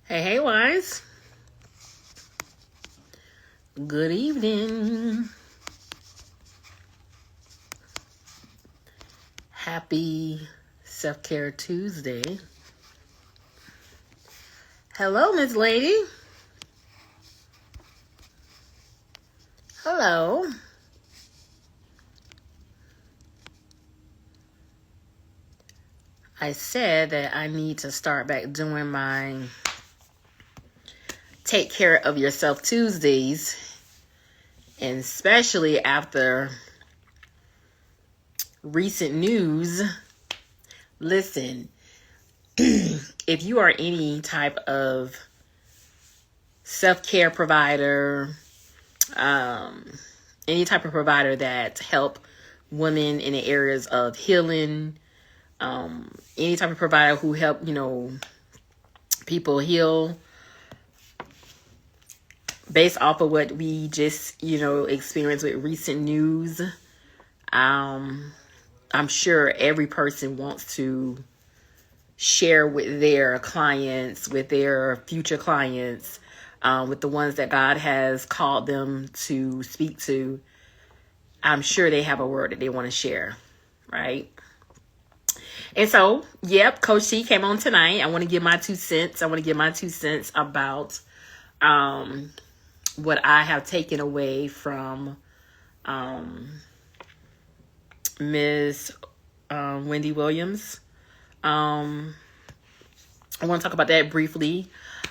Hey, wise. Good evening. Happy Self-Care Tuesday. Hello, Miss Lady. Hello. I said that I need to start back doing my Take Care of Yourself Tuesdays, and especially after recent news. Listen, if you are any type of self-care provider, any type of provider that help women in the areas of healing, any type of provider who help, people heal based off of what we just, experienced with recent news. I'm sure every person wants to share with their clients, with their future clients, with the ones that God has called them to speak to. I'm sure they have a word that they want to share, right? And so, Coach C came on tonight. I want to give my 2 cents. I want to give my 2 cents about what I have taken away from Ms. Wendy Williams. I want to talk about that briefly,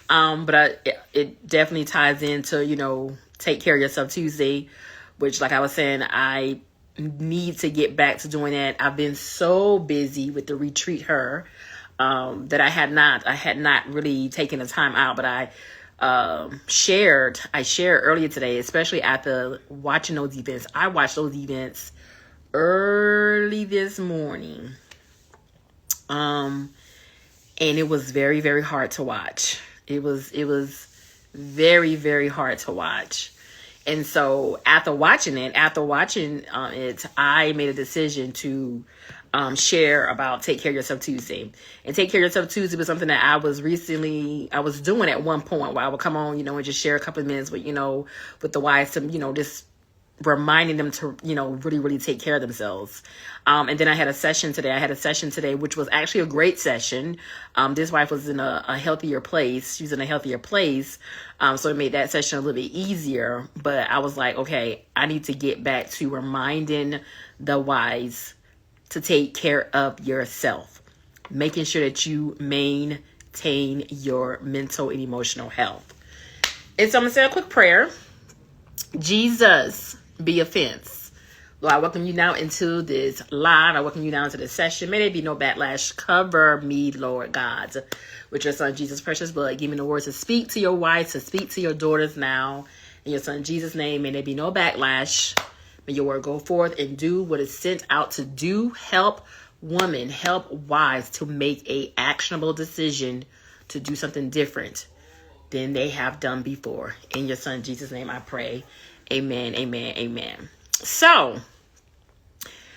but it definitely ties into, Take Care of Yourself Tuesday, which, like I was saying, I need to get back to doing that. I've been so busy with the Retreat Her that I had not really taken the time out, but I shared earlier today, especially after watching those events. I watched those events early this morning. And it was very, very hard to watch. It was very, very hard to watch. And so after watching it, I made a decision to share about Take Care of Yourself Tuesday. And Take Care of Yourself Tuesday was something that I was doing at one point, where I would come on, and just share a couple of minutes with, with the wives to, just reminding them to, really, really take care of themselves. And then I had a session today, which was actually a great session. This wife was in a healthier place. She was in a healthier place. So it made that session a little bit easier. But I was like, okay, I need to get back to reminding the wives to take care of yourself, making sure that you maintain your mental and emotional health. And so I'm going to say a quick prayer. Jesus, be a fence. Lord, I welcome you now into this live. I welcome you now into this session. May there be no backlash. Cover me, Lord God, with your son Jesus' precious blood. Give me the words to speak to your wife, to speak to your daughters now. In your son Jesus' name, may there be no backlash. May your word go forth and do what it's sent out to do. Help women, help wives to make a actionable decision to do something different than they have done before. In your son Jesus' name I pray. Amen, amen, amen. So,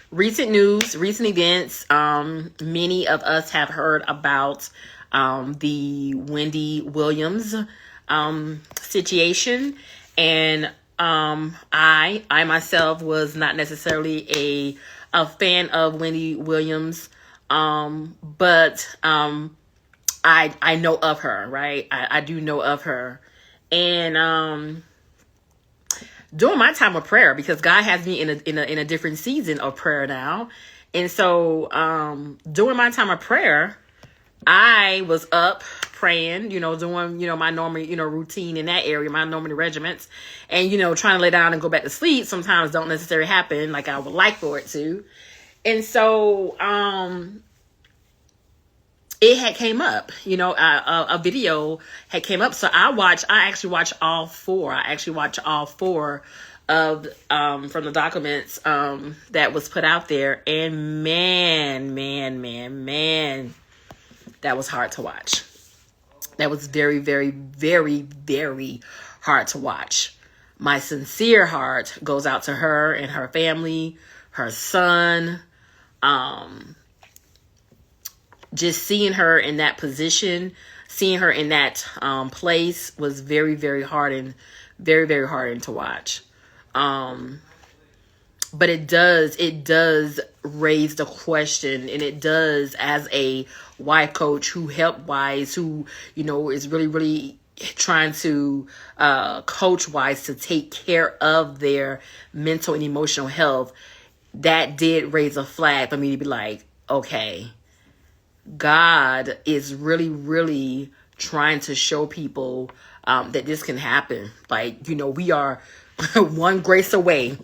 recent news, recent events. Many of us have heard about the Wendy Williams situation. And I myself was not necessarily a fan of Wendy Williams. But I know of her, right? I do know of her. And during my time of prayer, because God has me in a different season of prayer now. And so during my time of prayer, I was up praying, doing, my normal, routine in that area, my normal regiments. And, trying to lay down and go back to sleep sometimes don't necessarily happen like I would like for it to. And so it had came up, a video had came up. So I actually watched all four. Of, from the documents, that was put out there. And man, that was hard to watch. That was very, very, very, very hard to watch. My sincere heart goes out to her and her family, her son, just seeing her in that position, seeing her in that place was very, very hard and very, very hard to watch. But it does raise the question, and it does, as a wife coach who help wives, who, is really, really trying to coach wives to take care of their mental and emotional health, that did raise a flag for me to be like, okay, God is really, really trying to show people that this can happen. Like, we are one grace away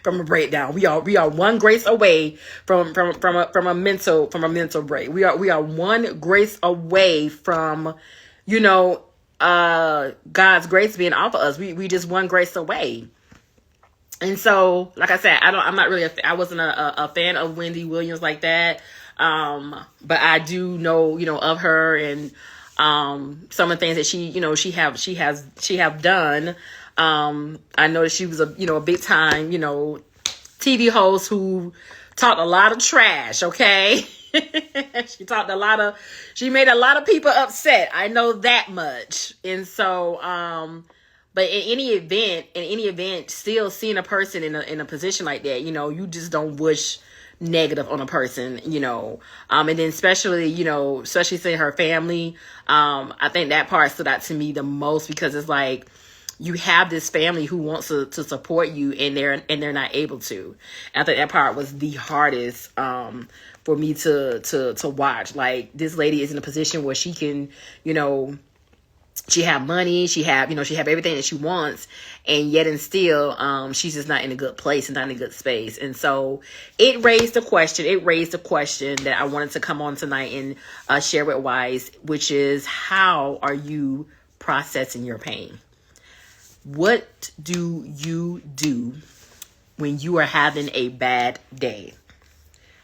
from a breakdown. We are one grace away from a mental break. We are one grace away from, God's grace being off of us. We just one grace away. And so, like I said, I wasn't a fan of Wendy Williams like that. But I do know, of her and some of the things that she have done. I know that she was a big time, TV host who talked a lot of trash. Okay. She made a lot of people upset. I know that much. And so, but in any event, still seeing a person in a position like that, you just don't wish negative on a person, and then especially seeing her family. I think that part stood out to me the most, because it's like, you have this family who wants to support you, and they're not able to. And I think that part was the hardest for me to watch. Like, this lady is in a position where she can, she have money, she have everything that she wants, and yet and still, she's just not in a good place and not in a good space. And so it raised a question that I wanted to come on tonight and share with wives, which is, how are you processing your pain? What do you do when you are having a bad day?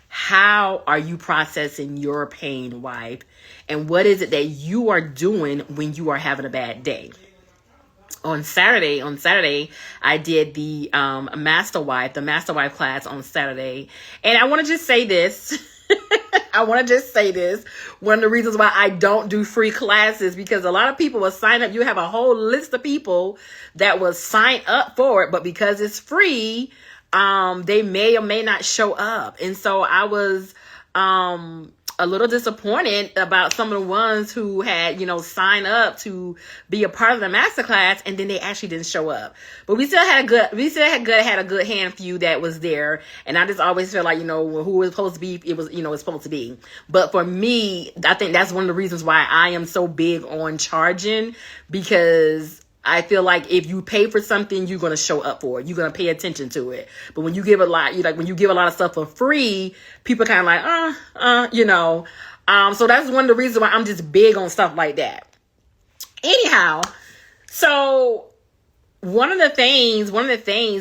How are you processing your pain, wife? And what is it that you are doing when you are having a bad day? On Saturday, I did the Master Wife class on Saturday. And I want to just say this. One of the reasons why I don't do free classes, because a lot of people will sign up. You have a whole list of people that will sign up for it, but because it's free, they may or may not show up. And so I was a little disappointed about some of the ones who had, signed up to be a part of the masterclass, and then they actually didn't show up. But we still had a good handful that was there. And I just always felt like, who was supposed to be, it was, it's supposed to be. But for me, I think that's one of the reasons why I am so big on charging, because I feel like if you pay for something, you're going to show up for it. You're going to pay attention to it. But when you give a lot, when you give a lot of stuff for free, people kind of like, so that's one of the reasons why I'm just big on stuff like that. Anyhow, so one of the things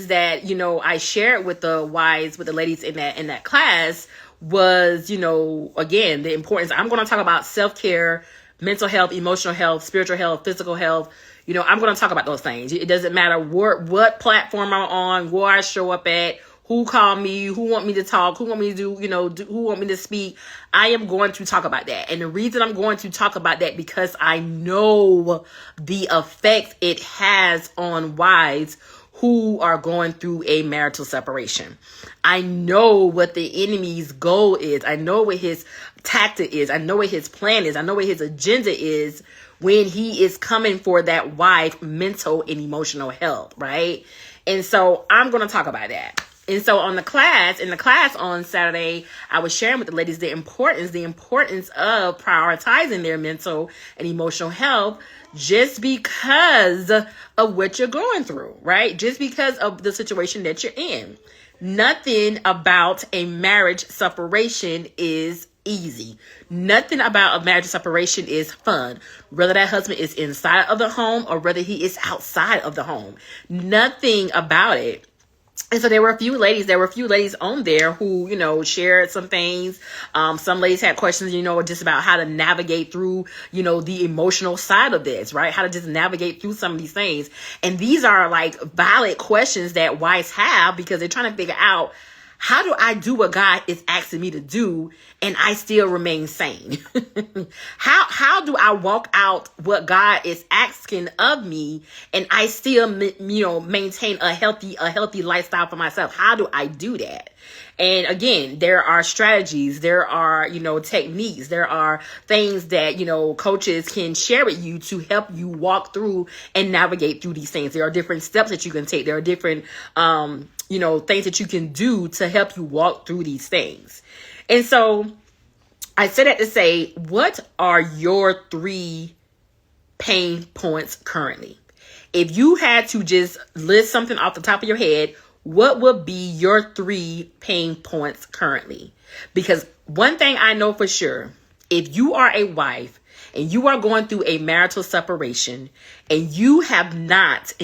that, I shared with the wives, with the ladies in that class was, again, the importance. I'm going to talk about self-care, mental health, emotional health, spiritual health, physical health. I'm going to talk about those things. It doesn't matter what platform I'm on, where I show up at, who call me, who want me to talk, who want me to do, who want me to speak. I am going to talk about that. And the reason I'm going to talk about that, because I know the effect it has on wives who are going through a marital separation. I know what the enemy's goal is. I know what his tactic is. I know what his plan is. I know what his agenda is when he is coming for that wife mental and emotional health, right? And so I'm going to talk about that. And so in the class on Saturday, I was sharing with the ladies the importance of prioritizing their mental and emotional health, just because of what you're going through, right? Just because of the situation that you're in. Nothing about a marriage separation is easy. Nothing about a marriage separation is fun. Whether that husband is inside of the home or whether he is outside of the home. Nothing about it. And so there were a few ladies on there who, shared some things. Some ladies had questions, just about how to navigate through, the emotional side of this, right? How to just navigate through some of these things. And these are like valid questions that wives have, because they're trying to figure out, How do I do what God is asking me to do and I still remain sane? How do I walk out what God is asking of me and I still, maintain a healthy lifestyle for myself? How do I do that? And again, there are strategies, there are, techniques, there are things that, coaches can share with you to help you walk through and navigate through these things. There are different steps that you can take. There are different, things that you can do to help you walk through these things. And so I said that to say, what are your 3 pain points currently? If you had to just list something off the top of your head, what would be your 3 pain points currently? Because one thing I know for sure, if you are a wife and you are going through a marital separation and you have not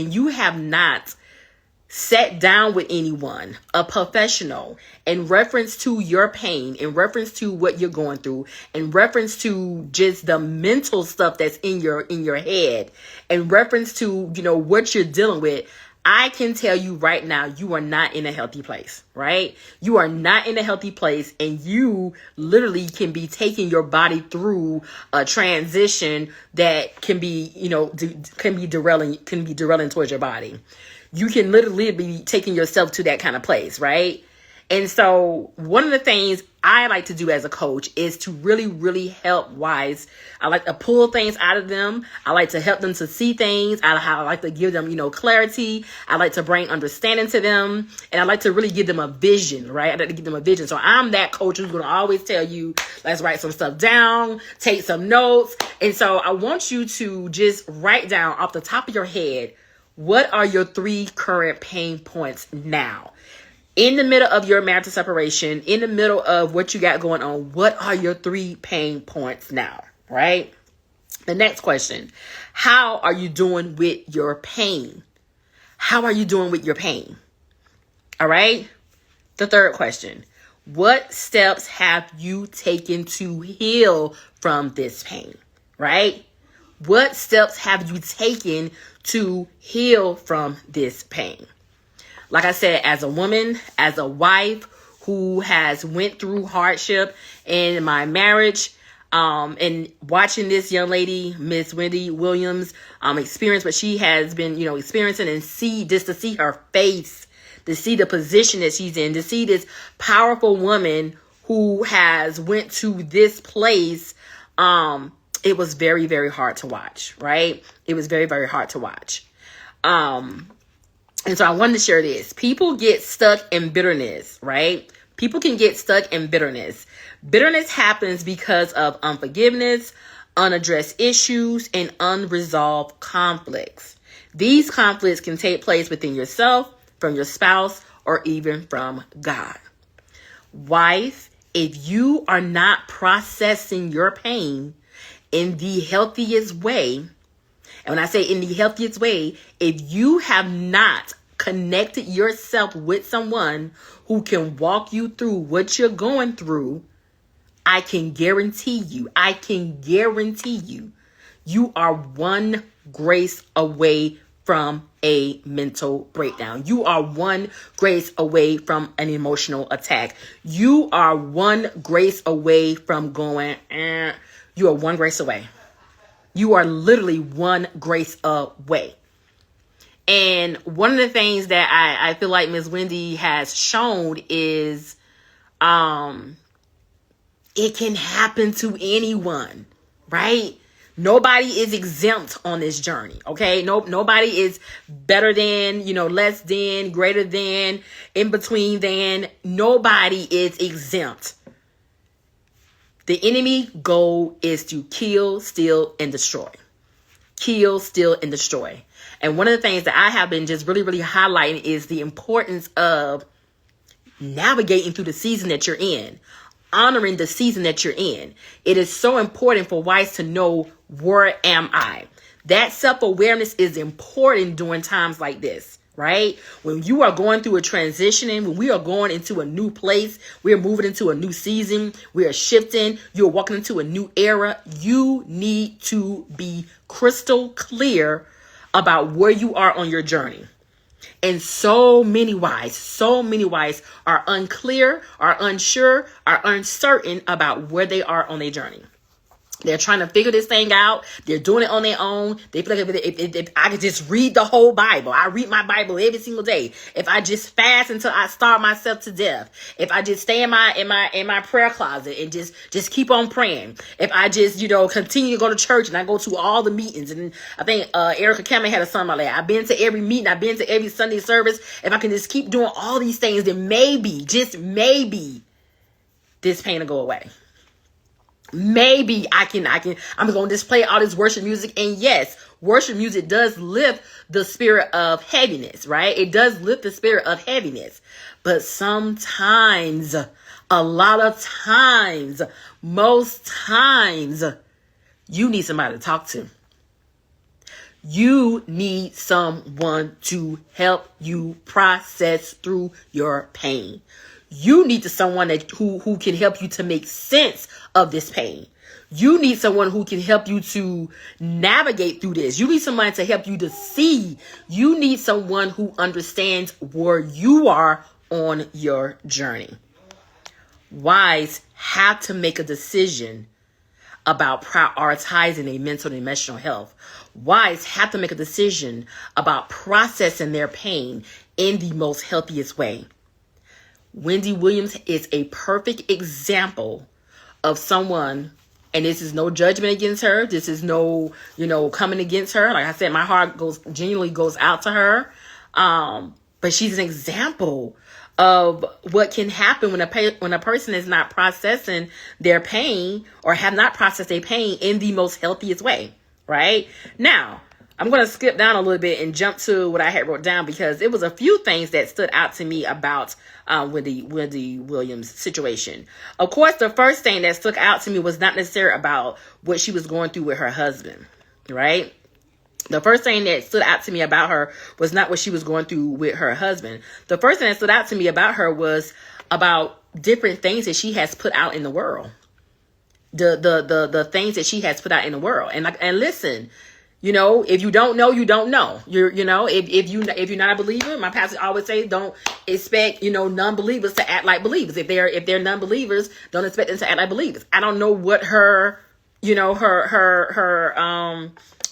sat down with anyone, a professional, in reference to your pain, in reference to what you're going through, in reference to just the mental stuff that's in your head, in reference to, what you're dealing with, I can tell you right now, you are not in a healthy place, right? You are not in a healthy place, and you literally can be taking your body through a transition that can be, can be derailing towards your body. You can literally be taking yourself to that kind of place, right? And so one of the things I like to do as a coach is to really, really help wives. I like to pull things out of them. I like to help them to see things. I like to give them, clarity. I like to bring understanding to them. And I like to really give them a vision, right? I like to give them a vision. So I'm that coach who's going to always tell you, let's write some stuff down, take some notes. And so I want you to just write down off the top of your head, what are your 3 current pain points now? In the middle of your marital separation, in the middle of what you got going on, what are your 3 pain points now, right? The next question, how are you doing with your pain? How are you doing with your pain? All right? The third question, what steps have you taken to heal from this pain, right? What steps have you taken to heal from this pain? Like I said, as a woman, as a wife who has went through hardship in my marriage, and watching this young lady, Miss Wendy Williams, experience what she has been, experiencing, and to see her face, to see the position that she's in, to see this powerful woman who has went to this place, it was very, very hard to watch, right? It was very, very hard to watch. And so I wanted to share this. People get stuck in bitterness, right? People can get stuck in bitterness. Bitterness happens because of unforgiveness, unaddressed issues, and unresolved conflicts. These conflicts can take place within yourself, from your spouse, or even from God. Wife, if you are not processing your pain in the healthiest way, and when I say in the healthiest way, if you have not connected yourself with someone who can walk you through what you're going through, I can guarantee you, you are one grace away from a mental breakdown. You are one grace away from an emotional attack. You are one grace away from going, you are one grace away. You are literally one grace away. And one of the things that I feel like Ms. Wendy has shown is it can happen to anyone, right? Nobody is exempt on this journey, okay? Nobody is better than, less than, greater than, in between than. Nobody is exempt. The enemy goal is to kill, steal, and destroy. Kill, steal, and destroy. And one of the things that I have been just really, really highlighting is the importance of navigating through the season that you're in, honoring the season that you're in. It is so important for wives to know, where am I? That self-awareness is important during times like this, right? When you are going through a transitioning, when we are going into a new place, we are moving into a new season, we are shifting, you're walking into a new era, you need to be crystal clear about where you are on your journey. And so many wives are unclear, are unsure, are uncertain about where they are on their journey. They're trying to figure this thing out. They're doing it on their own. They feel like if I could just read the whole Bible. I read my Bible every single day. If I just fast until I starve myself to death. If I just stay in my prayer closet and just keep on praying. If I just, continue to go to church and I go to all the meetings. And I think Erica Cameron had a song about that. I've been to every meeting. I've been to every Sunday service. If I can just keep doing all these things, then maybe, just maybe, this pain will go away. Maybe I'm going to display all this worship music. And yes, worship music does lift the spirit of heaviness, right? It does lift the spirit of heaviness. But sometimes, a lot of times, most times, you need somebody to talk to. You need someone to help you process through your pain. You need someone who can help you to make sense of this pain. You need someone who can help you to navigate through this. You need someone to help you to see. You need someone who understands where you are on your journey. Wives have to make a decision about prioritizing their mental and emotional health. Wives have to make a decision about processing their pain in the most healthiest way. Wendy Williams is a perfect example of someone, and this is no judgment against her. This is no, coming against her. Like I said, my heart genuinely goes out to her. But she's an example of what can happen when a person is not processing their pain or have not processed their pain in the most healthiest way. Right now, I'm going to skip down a little bit and jump to what I had wrote down, because it was a few things that stood out to me about Wendy Williams' situation. Of course, the first thing that stuck out to me was not necessarily about what she was going through with her husband, right? The first thing that stood out to me about her was not what she was going through with her husband. The first thing that stood out to me about her was about different things that she has put out in the world. The things that she has put out in the world. And listen, if you don't know, you don't know. If you're not a believer, my pastor always say, don't expect, non-believers to act like believers. If they're non-believers, don't expect them to act like believers. I don't know what her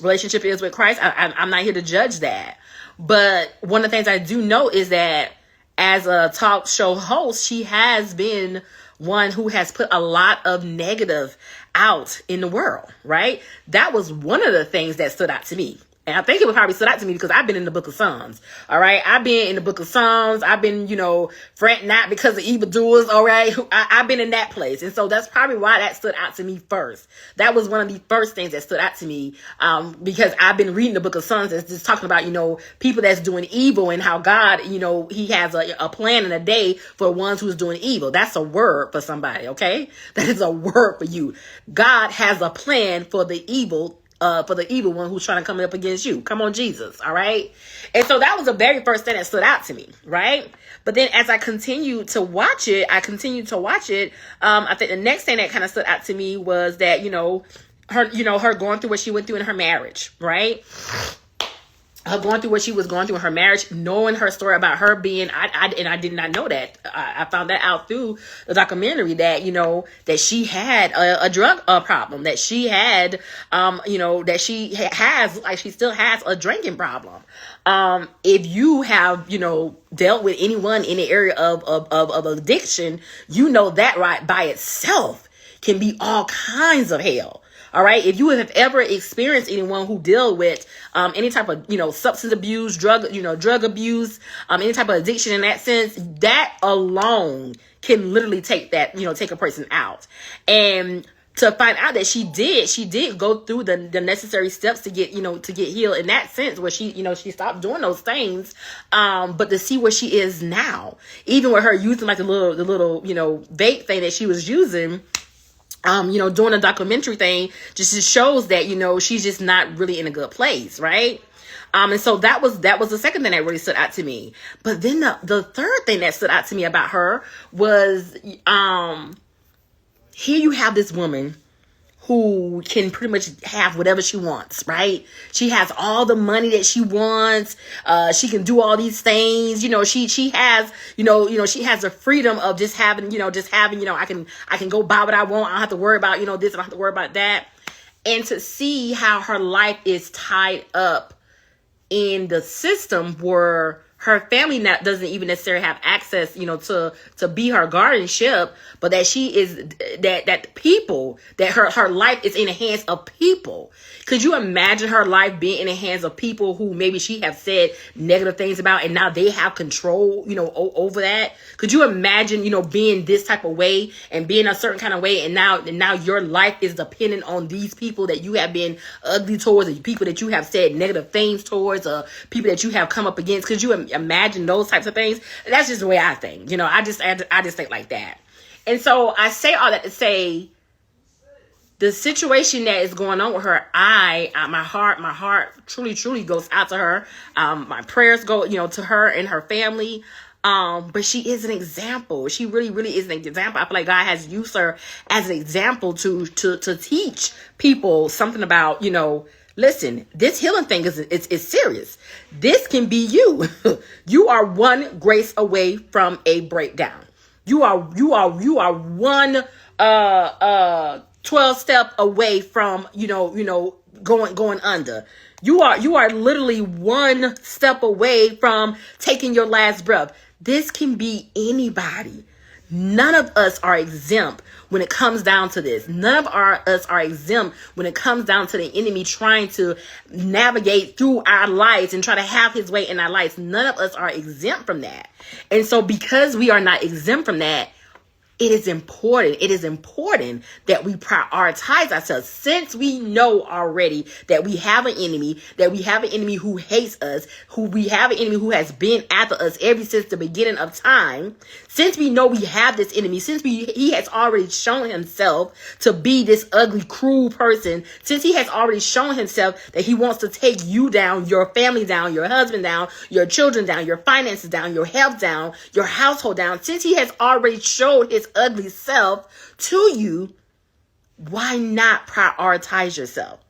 relationship is with Christ. I'm not here to judge that. But one of the things I do know is that as a talk show host, she has been one who has put a lot of negative out in the world, right? That was one of the things that stood out to me. And I think it would probably stood out to me because I've been in the book of Psalms. All right. I've been in the book of Psalms. I've been, fretting not because of evildoers. All right. I've been in that place. And so that's probably why that stood out to me first. That was one of the first things that stood out to me. Because I've been reading the book of Psalms. It's just talking about, people that's doing evil and how God, he has a plan and a day for ones who's doing evil. That's a word for somebody. Okay. That is a word for you. God has a plan for the evil one who's trying to come up against you. Come on, Jesus. All right. And so that was the very first thing that stood out to me. Right. But then as I continued to watch it, I think the next thing that kind of stood out to me was that, her going through what she went through in her marriage. Right. Her going through what she was going through in her marriage, knowing her story about her being, I did not know that. I found that out through the documentary that, that she had a drug problem, that she had, that she has, like she still has a drinking problem. If you have, dealt with anyone in the area of addiction, that right by itself can be all kinds of hell. All right. If you have ever experienced anyone who deal with any type of, substance abuse, drug abuse, any type of addiction in that sense, that alone can literally take a person out. And to find out that she did go through the necessary steps to get healed in that sense, where she stopped doing those things. But to see where she is now, even with her using like the little vape thing that she was using, doing a documentary thing just shows that, she's just not really in a good place. Right. And so that was the second thing that really stood out to me. But then the third thing that stood out to me about her was, here you have this woman who can pretty much have whatever she wants, right? She has all the money that she wants. She can do all these things. She has, she has the freedom of just having, I can go buy what I want. I don't have to worry about, this. I don't have to worry about that. And to see how her life is tied up in the system where her family doesn't even necessarily have access, to be her guardianship, but that she is that people, that her life is in the hands of people. Could you imagine her life being in the hands of people who maybe she have said negative things about, and now they have control, over that? Could you imagine, being this type of way and being a certain kind of way, and now your life is dependent on these people that you have been ugly towards, or people that you have said negative things towards, or people that you have come up against? Could you imagine those types of things? That's just the way I think. I just think like that. And so I say all that to say, the situation that is going on with her, my heart truly goes out to her. My prayers go, to her and her family. But she is an example. She really is an example. I feel like God has used her as an example to teach people something about, listen, this healing thing is serious. This can be you. You are one grace away from a breakdown. You are one 12 step away from, going under. You are literally one step away from taking your last breath. This can be anybody. None of us are exempt when it comes down to this. None of us are exempt when it comes down to the enemy trying to navigate through our lives and try to have his way in our lives. None of us are exempt from that. And so because we are not exempt from that, it is important that we prioritize ourselves, since we know already that we have an enemy, who hates us, we have an enemy who has been after us ever since the beginning of time. Since we know we have this enemy, since he has already shown himself to be this ugly, cruel person, since he has already shown himself that he wants to take you down, your family down, your husband down, your children down, your finances down, your health down, your household down, since he has already showed his ugly self to you, why not prioritize yourself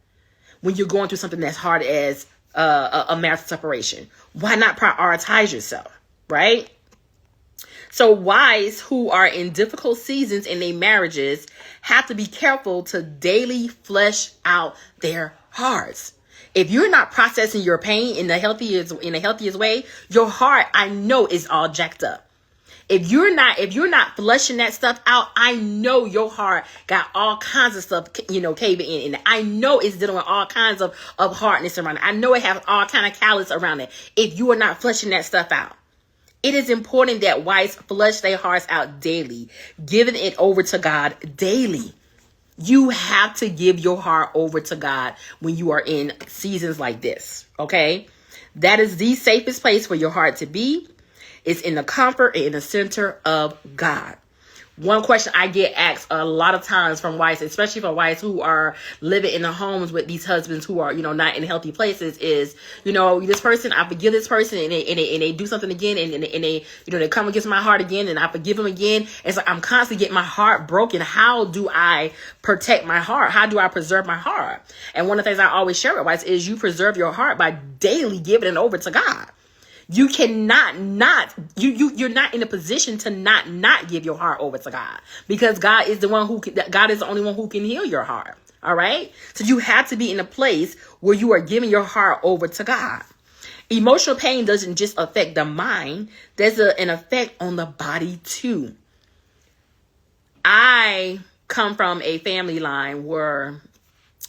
when you're going through something that's hard as a marital separation? Why not prioritize yourself, right? So wives who are in difficult seasons in their marriages have to be careful to daily flesh out their hearts. If you're not processing your pain in the healthiest way, your heart, I know, is all jacked up. If you're not flushing that stuff out, I know your heart got all kinds of stuff, caving in. And I know it's dealing with all kinds of hardness around it. I know it has all kind of callous around it. If you are not flushing that stuff out, it is important that wives flush their hearts out daily, giving it over to God daily. You have to give your heart over to God when you are in seasons like this, okay? That is the safest place for your heart to be. It's in the comfort and in the center of God. One question I get asked a lot of times from wives, especially for wives who are living in the homes with these husbands who are, not in healthy places, is, this person, I forgive this person, and they do something again, and they, they come against my heart again, and I forgive them again. It's like I'm constantly getting my heart broken. How do I protect my heart? How do I preserve my heart? And one of the things I always share with wives is you preserve your heart by daily giving it over to God. You cannot you're not in a position to not give your heart over to God, because God is the only one who can heal your heart. All right. So you have to be in a place where you are giving your heart over to God. Emotional pain doesn't just affect the mind. There's an effect on the body too. I come from a family line where,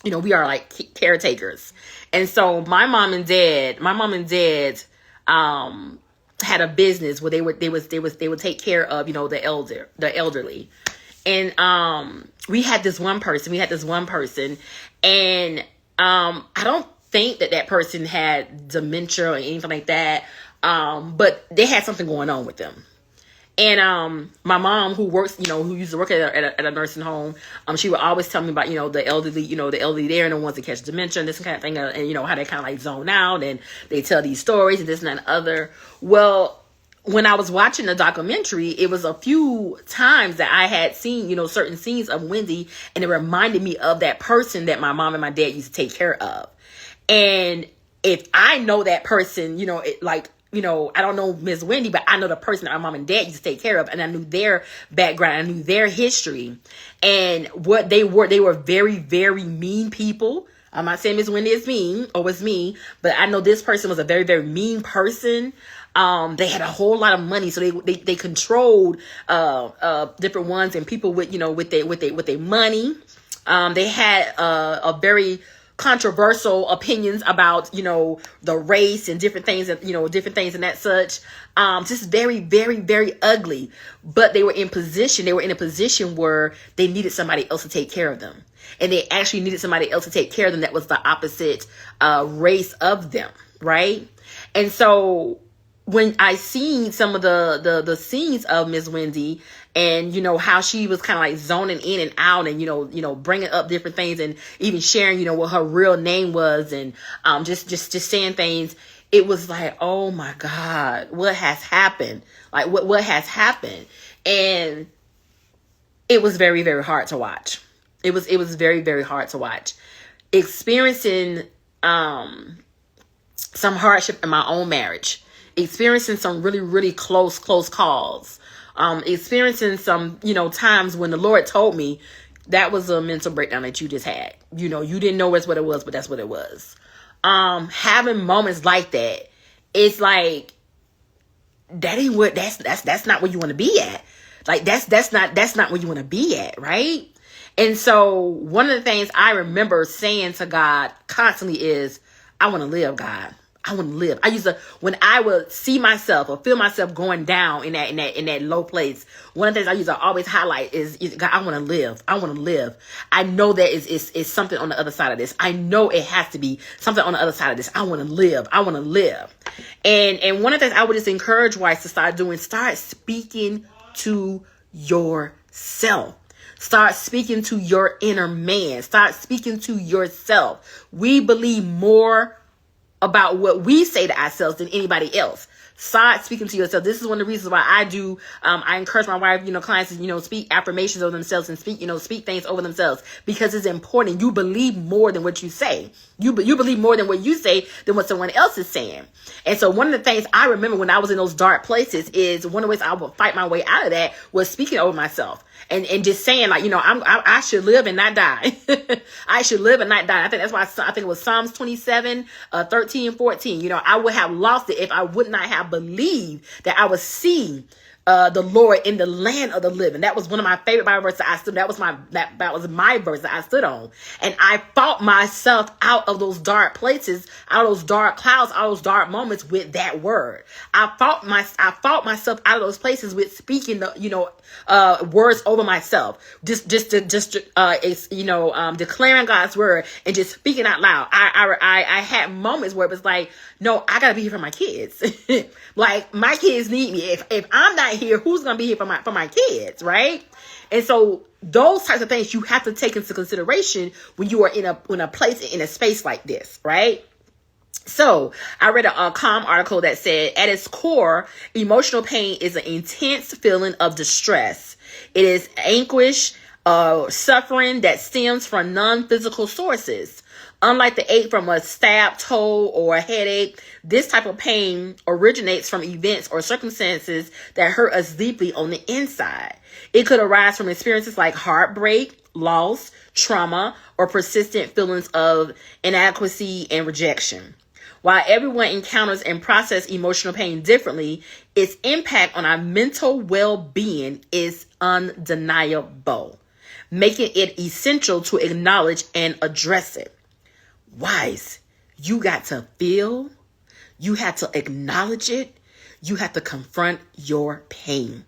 we are like caretakers. And so my mom and dad, had a business where they would take care of, the elderly. And we had this one person, and I don't think that person had dementia or anything like that, but they had something going on with them. And my mom, who works, who used to work at a nursing home, she would always tell me about, the elderly there, and the ones that catch dementia and this kind of thing, and how they kind of like zone out, and they tell these stories and this and that and other. Well, when I was watching the documentary, it was a few times that I had seen, certain scenes of Wendy, and it reminded me of that person that my mom and my dad used to take care of. And if I know that person, I don't know Miss Wendy, but I know the person that my mom and dad used to take care of, and I knew their background, I knew their history, and what they were very, very mean people. I'm not saying Miss Wendy is mean or was mean, but I know this person was a very, very mean person. They had a whole lot of money, so they controlled different ones and people with their money. They had a very controversial opinions about the race and different things and that such. Just very, very, very ugly. But they were in a position where they needed somebody else to take care of them. And they actually needed somebody else to take care of them that was the opposite race of them, right? And so when I seen some of the scenes of Miss Wendy, and how she was kind of like zoning in and out, and bringing up different things, and even sharing what her real name was, and just saying things, it was like, oh my God, what has happened? Like what has happened? And it was very, very hard to watch. It was very, very hard to watch. Experiencing some hardship in my own marriage. Experiencing some really, really close calls. Experiencing some, times when the Lord told me that was a mental breakdown that you just had. You didn't know that's what it was, but that's what it was. Having moments like that, it's like, that ain't what, that's not where you want to be at. Like, that's not where you want to be at, right? And so one of the things I remember saying to God constantly is, I want to live, God. I want to live. I used to, when I would see myself or feel myself going down in that low place, one of the things I used to always highlight is God, I want to live. I want to live. I know that is something on the other side of this. I know it has to be something on the other side of this. I want to live. I want to live. And one of the things I would just encourage wives to start doing, start speaking to yourself. Start speaking to your inner man. Start speaking to yourself. We believe more about what we say to ourselves than anybody else. Start speaking to yourself. This is one of the reasons why I encourage my wife, clients to, speak affirmations over themselves and speak things over themselves, because it's important. You believe more than what you say. You believe more than what you say than what someone else is saying. And so one of the things I remember when I was in those dark places is one of the ways I would fight my way out of that was speaking over myself. And just saying, like, I should live and not die. I should live and not die. I think that's why I think it was Psalms 27, 13 and 14. I would have lost it if I would not have believed that I would see the Lord in the land of the living. That was one of my favorite Bible verses I stood. That was my verse that I stood on. And I fought myself out of those dark places, out of those dark clouds, out of those dark moments with that word. I fought myself out of those places with speaking words over myself, declaring God's word and just speaking out loud. I had moments where it was like, no, I gotta be here for my kids. Like, my kids need me. If I'm not here, who's gonna be here for my kids, right? And so those types of things you have to take into consideration when you are in a place, in a space like this, right? So I read a Calm article that said, at its core, emotional pain is an intense feeling of distress. It is anguish, suffering that stems from non-physical sources. Unlike the ache from a stabbed toe or a headache, this type of pain originates from events or circumstances that hurt us deeply on the inside. It could arise from experiences like heartbreak, loss, trauma, or persistent feelings of inadequacy and rejection. While everyone encounters and processes emotional pain differently, its impact on our mental well-being is undeniable, making it essential to acknowledge and address it. Wives, you got to feel, you have to acknowledge it, you have to confront your pain.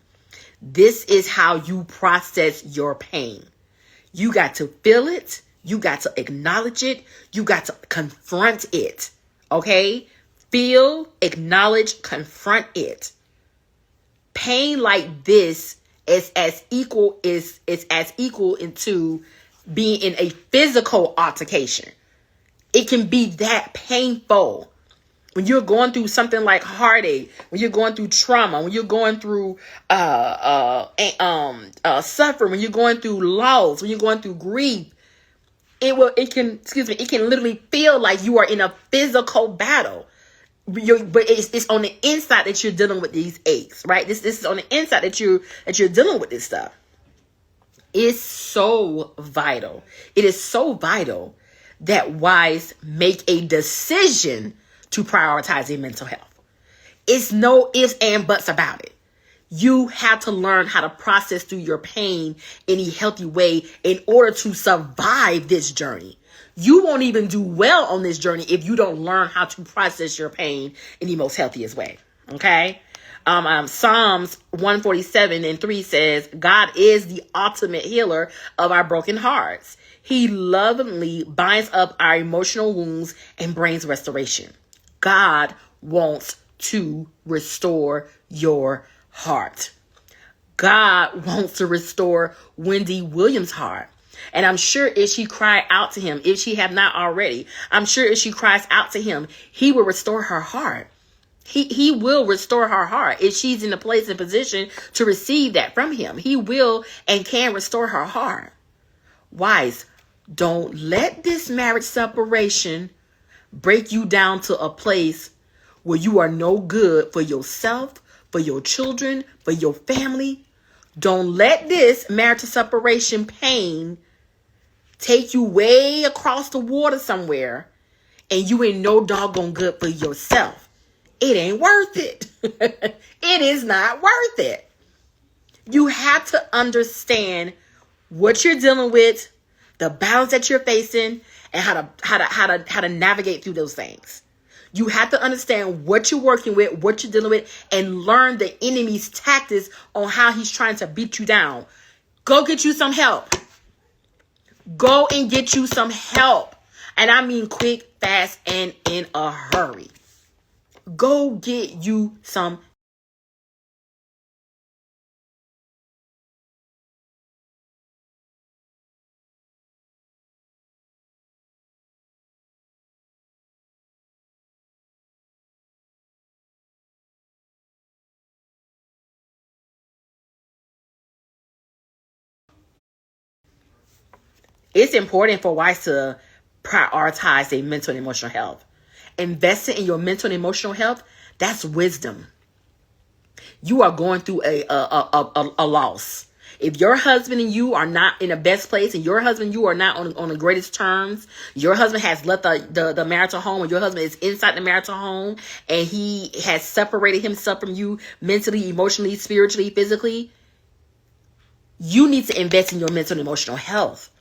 This is how you process your pain. You got to feel it, you got to acknowledge it, you got to confront it. Okay? Feel, acknowledge, confront it. Pain like this is as equal into being in a physical altercation. It can be that painful. When you're going through something like heartache, when you're going through trauma, when you're going through suffering, when you're going through loss, when you're going through grief, it can literally feel like you are in a physical battle. But it's on the inside that you're dealing with these aches, right? This is on the inside that you're dealing with this stuff. It's so vital. It is so vital that wives make a decision to prioritize their mental health. It's no ifs and buts about it. You have to learn how to process through your pain in a healthy way in order to survive this journey. You won't even do well on this journey if you don't learn how to process your pain in the most healthiest way. Okay? Psalms 147:3 says, God is the ultimate healer of our broken hearts. He lovingly binds up our emotional wounds and brings restoration. God wants to restore your heart. God wants to restore Wendy Williams' heart. And I'm sure if she cried out to him, if she have not already, I'm sure if she cries out to him, he will restore her heart. He will restore her heart. If she's in a place and position to receive that from him, he will and can restore her heart. Wives, don't let this marriage separation break you down to a place where you are no good for yourself, for your children, for your family. Don't let this marital separation pain take you way across the water somewhere and you ain't no doggone good for yourself. It ain't worth it. It is not worth it. You have to understand what you're dealing with, the battles that you're facing, and how to navigate through those things. You have to understand what you're working with, what you're dealing with, and learn the enemy's tactics on how he's trying to beat you down. Go get you some help. Go and get you some help. And I mean quick, fast, and in a hurry. Go get you some. It's important for wives to prioritize their mental and emotional health. Investing in your mental and emotional health, that's wisdom. You are going through a loss. If your husband and you are not in the best place, and your husband and you are not on the greatest terms, your husband has left the marital home, or your husband is inside the marital home, and he has separated himself from you mentally, emotionally, spiritually, physically, you need to invest in your mental and emotional health.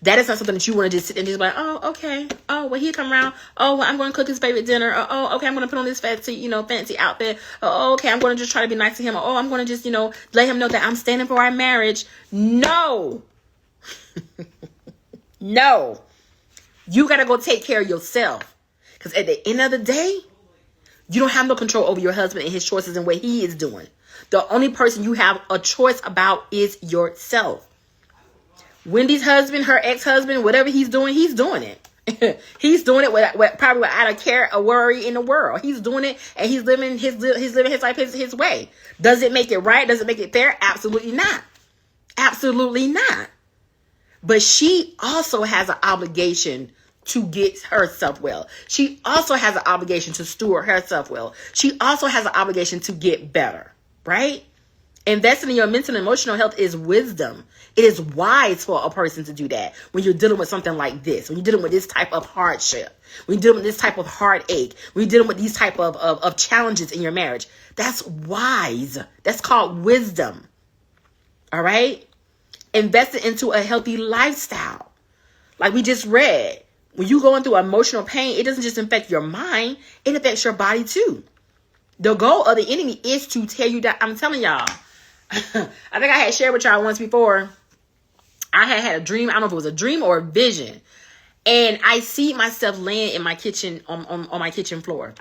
That is not something that you want to just sit and just be like, oh, okay. Oh, well, he'll come around. Oh, well, I'm going to cook his favorite dinner. Oh, okay, I'm going to put on this fancy outfit. Oh, okay, I'm going to just try to be nice to him. Oh, I'm going to just, let him know that I'm standing for our marriage. No. No. You got to go take care of yourself. Because at the end of the day, you don't have no control over your husband and his choices and what he is doing. The only person you have a choice about is yourself. Wendy's husband, her ex-husband, whatever he's doing it. He's doing it probably without a care, a worry in the world. He's doing it, and he's living his life his way. Does it make it right? Does it make it fair? Absolutely not. Absolutely not. But she also has an obligation to get herself well. She also has an obligation to steward herself well. She also has an obligation to get better, right? Investing in your mental and emotional health is wisdom. It is wise for a person to do that when you're dealing with something like this, when you're dealing with this type of hardship, when you're dealing with this type of heartache, when you're dealing with these type of challenges in your marriage. That's wise. That's called wisdom. All right? Investing into a healthy lifestyle. Like we just read, when you're going through emotional pain, it doesn't just affect your mind, it affects your body too. The goal of the enemy is to tell you that, I'm telling y'all, I think I had shared with y'all once before. I had a dream. I don't know if it was a dream or a vision. And I see myself laying in my kitchen on my kitchen floor.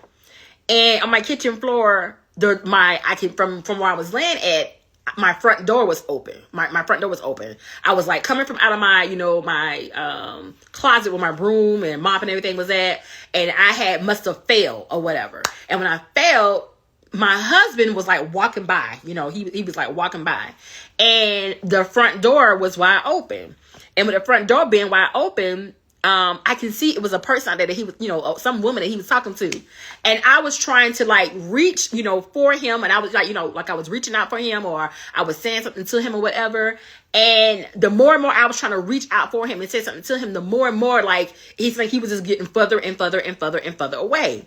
And on my kitchen floor, from where I was laying at, my front door was open. My front door was open. I was like coming from out of my, my closet where my broom and mop and everything was at. And I must have fell or whatever. And when I fell, my husband was like walking by, he was like walking by, and the front door was wide open. And with the front door being wide open, I can see it was a person out there that he was, some woman that he was talking to. And I was trying to like reach, for him. And I was like, like I was reaching out for him, or I was saying something to him or whatever. And the more and more I was trying to reach out for him and say something to him, the more and more like he was just getting further and further and further and further away.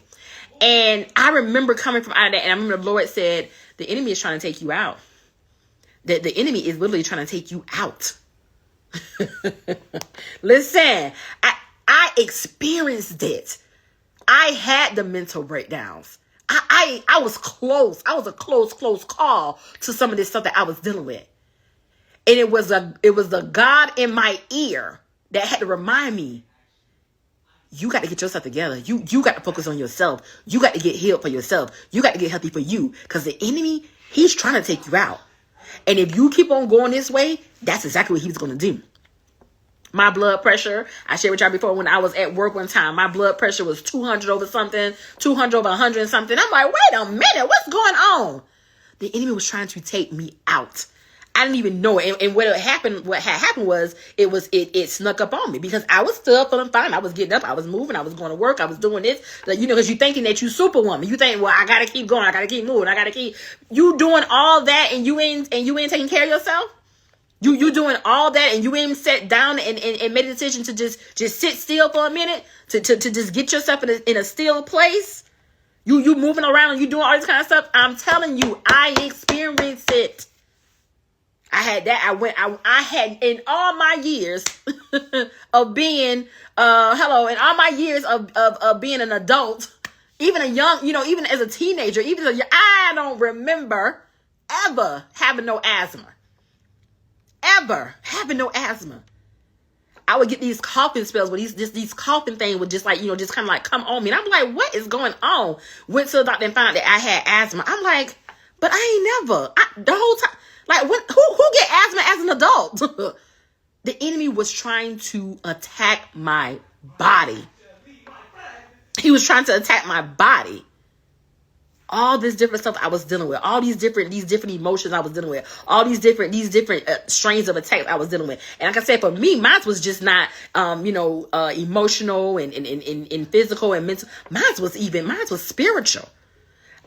And I remember coming from out of that, and I remember the Lord said, the enemy is trying to take you out. The enemy is literally trying to take you out. Listen, I experienced it. I had the mental breakdowns. I was close. I was a close call to some of this stuff that I was dealing with. And it was the God in my ear that had to remind me, you got to get yourself together. You got to focus on yourself. You got to get healed for yourself. You got to get healthy for you. Because the enemy, he's trying to take you out. And if you keep on going this way, that's exactly what he's going to do. My blood pressure, I shared with y'all before, when I was at work one time, my blood pressure was 200 over something, 200 over 100 and something. I'm like, wait a minute, what's going on? The enemy was trying to take me out. I didn't even know it. And what had happened was it snuck up on me, because I was still feeling fine. I was getting up, I was moving, I was going to work, I was doing this, because you're thinking that you superwoman. You think, well, I gotta keep going, I gotta keep moving, I gotta keep you doing all that, and you ain't taking care of yourself. You doing all that, and you ain't sat down and made a decision to just sit still for a minute, to just get yourself in a still place. You moving around and you doing all this kind of stuff. I'm telling you, I experienced it. I had that. I had, in all my years of being, in all my years of being an adult, even a young, even as a teenager, I don't remember ever having no asthma. Ever having no asthma. I would get these coughing spells where these coughing things would just like, just kind of like come on me. And I'm like, what is going on? Went to the doctor and found that I had asthma. I'm like, but I ain't never, the whole time. Like, who get asthma as an adult? The enemy was trying to attack my body. He was trying to attack my body. All this different stuff I was dealing with, all these different emotions I was dealing with, all these different strains of attacks I was dealing with. And like I said, for me, mine was just not, emotional and physical and mental. Mine was spiritual.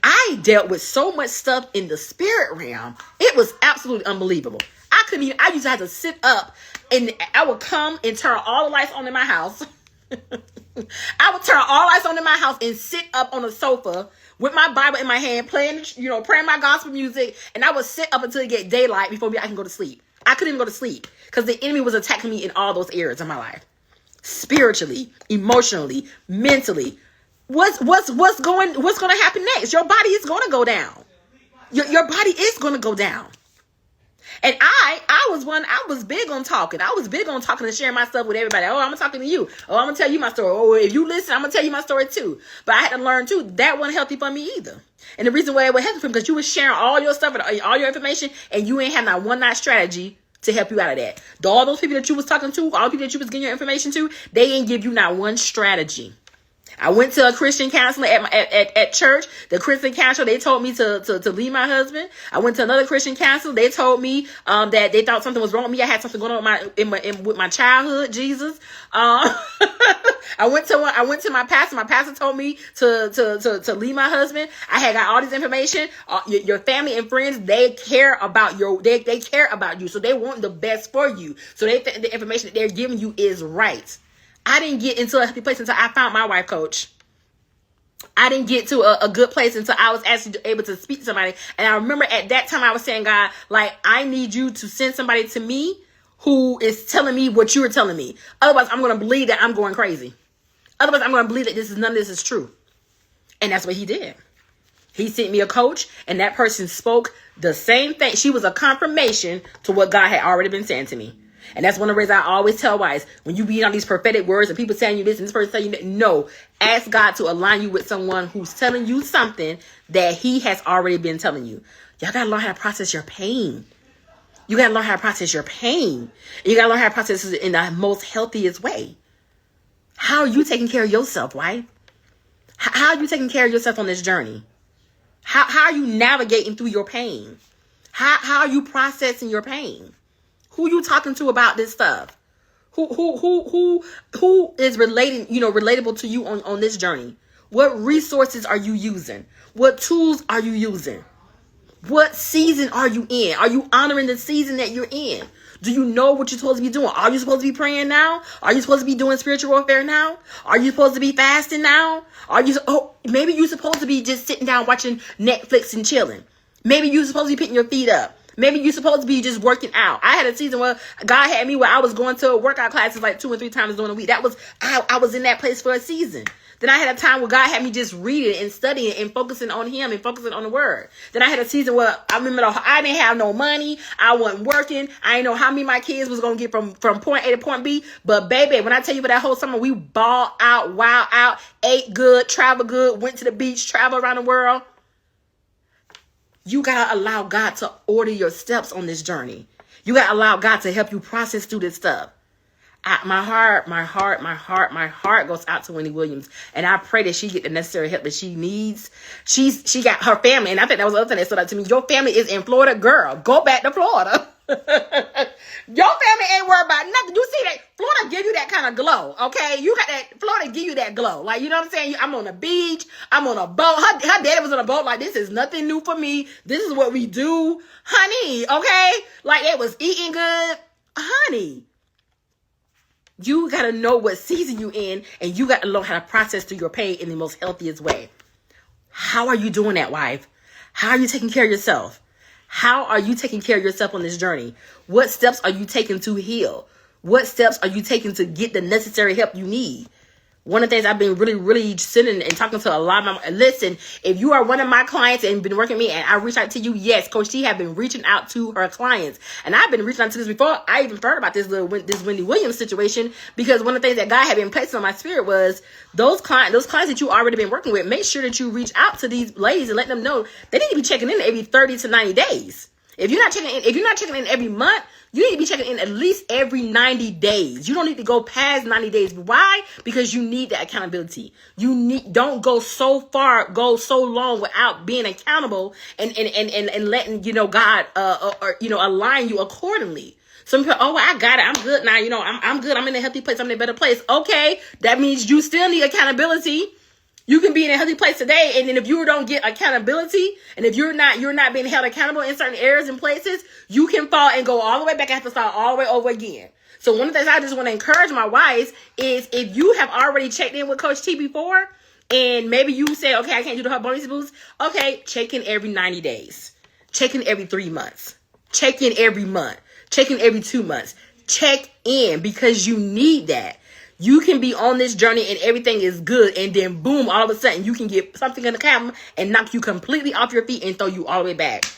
I dealt with so much stuff in the spirit realm. It was absolutely unbelievable. I used to have to sit up, and I would come and turn all the lights on in my house. I would turn all the lights on in my house and sit up on the sofa with my Bible in my hand, praying my gospel music, and I would sit up until it get daylight before I can go to sleep. I couldn't even go to sleep because the enemy was attacking me in all those areas of my life. Spiritually, emotionally, mentally. What's going to happen next? Your body is going to go down. Your body is going to go down. And I was big on talking. I was big on talking and sharing my stuff with everybody. Oh, I'm talking to you. Oh, I'm going to tell you my story. Oh, if you listen, I'm going to tell you my story too. But I had to learn too, that wasn't healthy for me either. And the reason why it was healthy for me, because you were sharing all your stuff and all your information, and you ain't had not one night strategy to help you out of that. All those people that you was talking to, all the people that you was getting your information to, they ain't give you not one strategy. I went to a Christian counselor at church. The Christian counselor, they told me to leave my husband. I went to another Christian counselor. They told me that they thought something was wrong with me. I had something going on with my childhood. Jesus. I went to my pastor. My pastor told me to leave my husband. I had got all this information. Your family and friends, they care about they care about you, so they want the best for you. So they think the information that they're giving you is right. I didn't get into a healthy place until I found my wife coach. I didn't get to a good place until I was actually able to speak to somebody. And I remember at that time I was saying, God, like, I need you to send somebody to me who is telling me what you are telling me. Otherwise, I'm going to believe that I'm going crazy. Otherwise, I'm going to believe that none of this is true. And that's what he did. He sent me a coach, and that person spoke the same thing. She was a confirmation to what God had already been saying to me. And that's one of the reasons I always tell wives, when you be on these prophetic words and people telling you this and this person telling you that, no, ask God to align you with someone who's telling you something that he has already been telling you. Y'all got to learn how to process your pain. You got to learn how to process your pain. You got to learn how to process it in the most healthiest way. How are you taking care of yourself, wife? How are you taking care of yourself on this journey? How are you navigating through your pain? How are you processing your pain? Who you talking to about this stuff? Who is relatable to you on this journey? What resources are you using? What tools are you using? What season are you in? Are you honoring the season that you're in? Do you know what you're supposed to be doing? Are you supposed to be praying now? Are you supposed to be doing spiritual warfare now? Are you supposed to be fasting now? Maybe you're supposed to be just sitting down watching Netflix and chilling. Maybe you're supposed to be putting your feet up. Maybe you're supposed to be just working out. I had a season where God had me where I was going to workout classes like 2 and 3 times during the week. I was in that place for a season. Then I had a time where God had me just reading and studying and focusing on Him and focusing on the Word. Then I had a season where I remember I didn't have no money. I wasn't working. I didn't know how many of my kids was going to get from point A to point B. But baby, when I tell you for that whole summer, we balled out, wild out, ate good, traveled good, went to the beach, traveled around the world. You got to allow God to order your steps on this journey. You got to allow God to help you process through this stuff. My heart goes out to Wendy Williams. And I pray that she get the necessary help that she needs. She got her family. And I think that was the other thing that stood out to me. Your family is in Florida. Girl, go back to Florida. Your family ain't worried about nothing. You see that? Florida give you that kind of glow, okay? You got that. Florida give you that glow. Like, you know what I'm saying? I'm on a beach. I'm on a boat. Her daddy was on a boat. Like, this is nothing new for me. This is what we do. Honey, okay? Like, it was eating good. Honey. You got to know what season you in, and you got to learn how to process through your pain in the most healthiest way. How are you doing that, wife? How are you taking care of yourself? How are you taking care of yourself on this journey? What steps are you taking to heal? What steps are you taking to get the necessary help you need? One of the things I've been really sitting and talking to a lot of listen, if you are one of my clients and been working with me and I reach out to you, yes, Coach T have been reaching out to her clients. And I've been reaching out to this before I even heard about this Wendy Williams situation, because one of the things that God had been placing on my spirit was those clients that you already been working with, make sure that you reach out to these ladies and let them know they need to be checking in every 30 to 90 days. If you're not checking in every month, you need to be checking in at least every 90 days. You don't need to go past 90 days. Why? Because you need that accountability. Don't go so long without being accountable and letting, God, align you accordingly. Some people, I got it. I'm good now. I'm good. I'm in a healthy place. I'm in a better place. Okay. That means you still need accountability. You can be in a healthy place today, and then if you don't get accountability, and if you're not being held accountable in certain areas and places, you can fall and go all the way back and have to start all the way over again. So one of the things I just want to encourage my wives is, if you have already checked in with Coach T before, and maybe you say, okay, I can't do the hot bonus boost. Okay, check in every 90 days. Check in every 3 months. Check in every month. Check in every 2 months. Check in, because you need that. You can be on this journey and everything is good, and then boom, all of a sudden you can get something in the camera and knock you completely off your feet and throw you all the way back.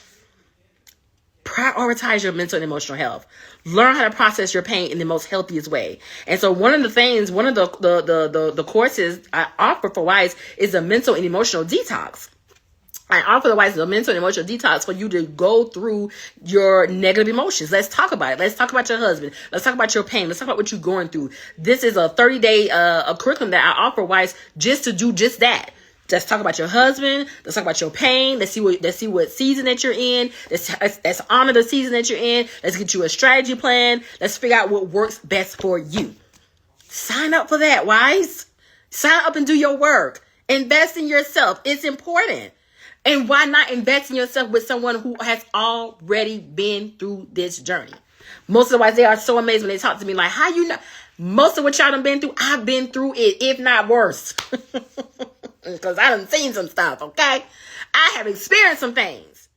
Prioritize your mental and emotional health. Learn how to process your pain in the most healthiest way. And so one of the courses I offer for wives is a mental and emotional detox. I offer the wives a mental and emotional detox for you to go through your negative emotions. Let's talk about it. Let's talk about your husband. Let's talk about your pain. Let's talk about what you're going through. This is a 30-day curriculum that I offer wives just to do just that. Let's talk about your husband. Let's talk about your pain. Let's see what season that you're in. Let's honor the season that you're in. Let's get you a strategy plan. Let's figure out what works best for you. Sign up for that, wives. Sign up and do your work. Invest in yourself. It's important. And why not invest in yourself with someone who has already been through this journey? Most of the wives, they are so amazed when they talk to me like, how you know? Most of what y'all done been through, I've been through it, if not worse. Because I done seen some stuff, okay? I have experienced some things.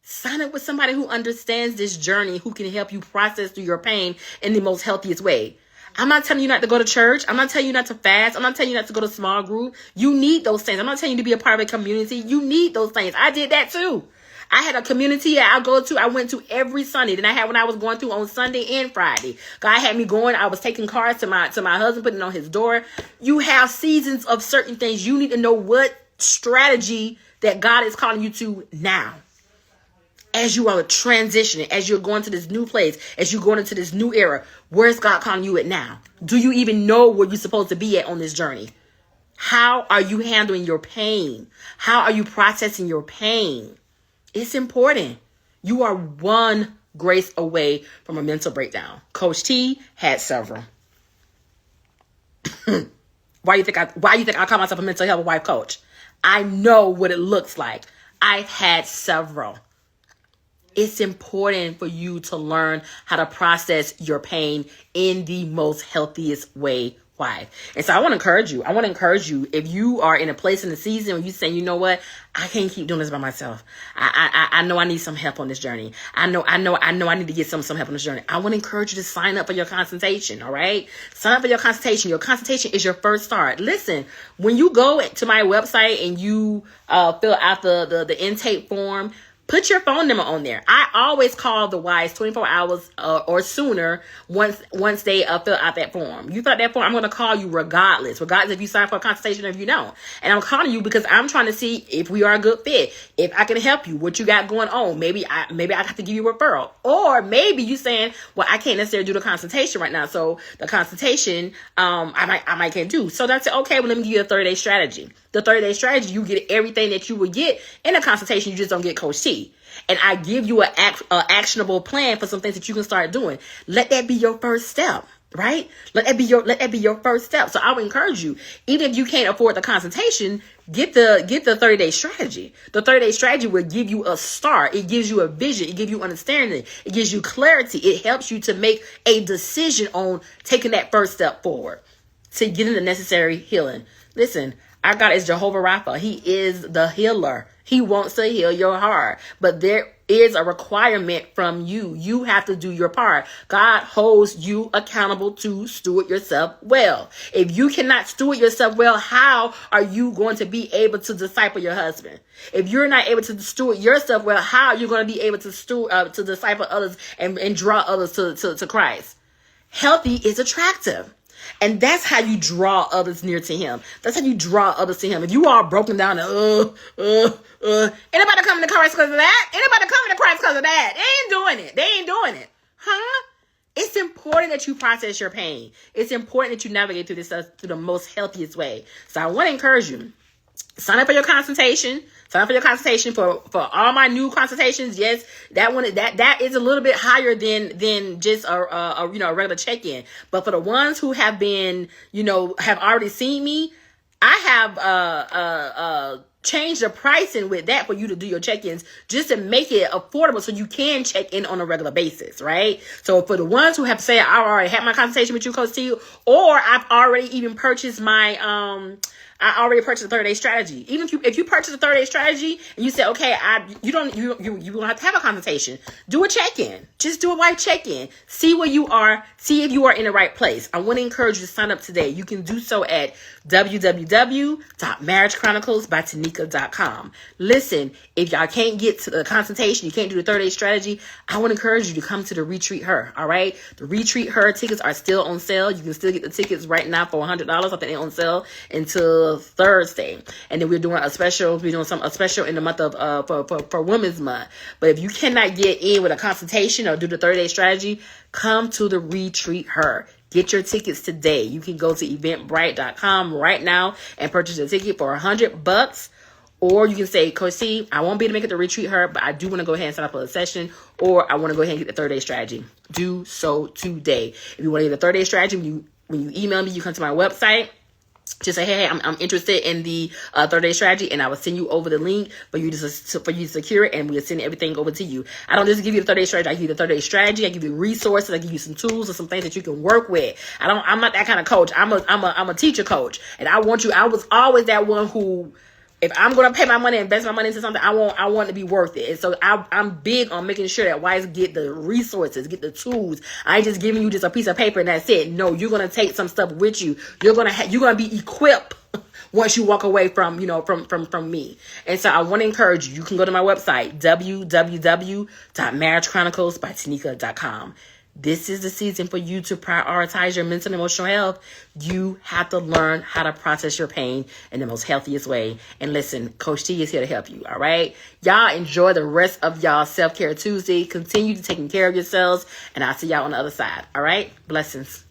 Sign up with somebody who understands this journey, who can help you process through your pain in the most healthiest way. I'm not telling you not to go to church. I'm not telling you not to fast. I'm not telling you not to go to small group. You need those things. I'm not telling you to be a part of a community. You need those things. I did that too. I had a community I went to every Sunday. Then I had when I was going through on Sunday and Friday. God had me going. I was taking cards to my husband, putting it on his door. You have seasons of certain things. You need to know what strategy that God is calling you to now. as you are transitioning, as you're going to this new place, as you're going into this new era, where's God calling you at now? Do you even know where you're supposed to be at on this journey? How are you handling your pain? How are you processing your pain? It's important. You are one grace away from a mental breakdown. Coach T had several. Why you think I call myself a mental health wife coach? I know what it looks like. I've had several. It's important for you to learn how to process your pain in the most healthiest way. Why? And so I want to encourage you. If you are in a place in the season where you say, you know what, I can't keep doing this by myself. I know I need some help on this journey. I know I need to get some help on this journey. I want to encourage you to sign up for your consultation. All right. Sign up for your consultation. Your consultation is your first start. Listen, when you go to my website and you fill out the intake form, put your phone number on there. I always call the wives 24 hours or sooner once they fill out that form. You fill out that form, I'm going to call you regardless if you sign for a consultation or if you don't. And I'm calling you because I'm trying to see if we are a good fit, if I can help you, what you got going on. Maybe I have to give you a referral. Or maybe you saying, well, I can't necessarily do the consultation right now. So the consultation, I might can't do. So that's okay. Well, let me give you a 30-day strategy. The 30-day strategy, you get everything that you would get in a consultation. You just don't get Coach T. And I give you an actionable plan for some things that you can start doing. Let that be your first step, right? Let that be your first step. So I would encourage you, even if you can't afford the consultation, get the 30-day strategy. The 30-day strategy will give you a start. It gives you a vision. It gives you understanding. It gives you clarity. It helps you to make a decision on taking that first step forward to getting the necessary healing. Listen, our God is Jehovah Rapha. He is the healer. He wants to heal your heart. But there is a requirement from you. You have to do your part. God holds you accountable to steward yourself well. If you cannot steward yourself well, how are you going to be able to disciple your husband? If you're not able to steward yourself well, how are you going to be able to disciple others and draw others to Christ? Healthy is attractive. And that's how you draw others near to him. That's how you draw others to him. If you are broken down and anybody coming to Christ because of that? Anybody coming to Christ because of that? They ain't doing it. Huh? It's important that you process your pain. It's important that you navigate through this through the most healthiest way. So I want to encourage you. Sign up for your consultation. Sign up for your consultation for all my new consultations. Yes, that is a little bit higher than just a regular check-in. But for the ones who have been, have already seen me, I have changed the pricing with that for you to do your check-ins just to make it affordable so you can check in on a regular basis, right? So for the ones who have said, I already had my consultation with you, Coach T, or I've already even purchased I already purchased a 30-day strategy. Even if you purchase a 30-day strategy and you say, okay, you don't have to have a consultation. Do a check-in. Just do a wife check-in. See where you are. See if you are in the right place. I want to encourage you to sign up today. You can do so at www.marriagechroniclesbytanika.com. Listen, if y'all can't get to the consultation, you can't do the 30-day strategy, I want to encourage you to come to the Retreat Her. All right. The Retreat Her tickets are still on sale. You can still get the tickets right now for $100. I think they're on sale until Thursday. And then we're doing a special in the month of for Women's Month. But if you cannot get in with a consultation or do the 30-day strategy, come to the Retreat Her. Get your tickets today. You can go to eventbrite.com right now and purchase a ticket for $100. Or you can say, Coach C, I won't be able to make it to Retreat Her, but I do want to go ahead and sign up for a session, or I want to go ahead and get the 30-day strategy. Do so today. If you want to get the 30-day strategy, when you email me, you come to my website. Just say, hey, I'm interested in the 30-day strategy, and I will send you over the link for you to secure it, and we'll send everything over to you. I don't just give you the 30-day strategy. I give you the 30-day strategy. I give you resources. I give you some tools and some things that you can work with. I'm not that kind of coach. I'm a teacher coach, and I was always that one who, if I'm going to pay my money, invest my money into something, I want it to be worth it. And so I'm big on making sure that wives get the resources, get the tools. I ain't just giving you just a piece of paper and that's it. No, you're going to take some stuff with you. You're going to be equipped once you walk away from me. And so I want to encourage you. You can go to my website, www.marriagechroniclesbytanika.com. This is the season for you to prioritize your mental and emotional health. You have to learn how to process your pain in the most healthiest way. And listen, Coach T is here to help you, all right? Y'all enjoy the rest of y'all Self-Care Tuesday. Continue to taking care of yourselves, and I'll see y'all on the other side, all right? Blessings.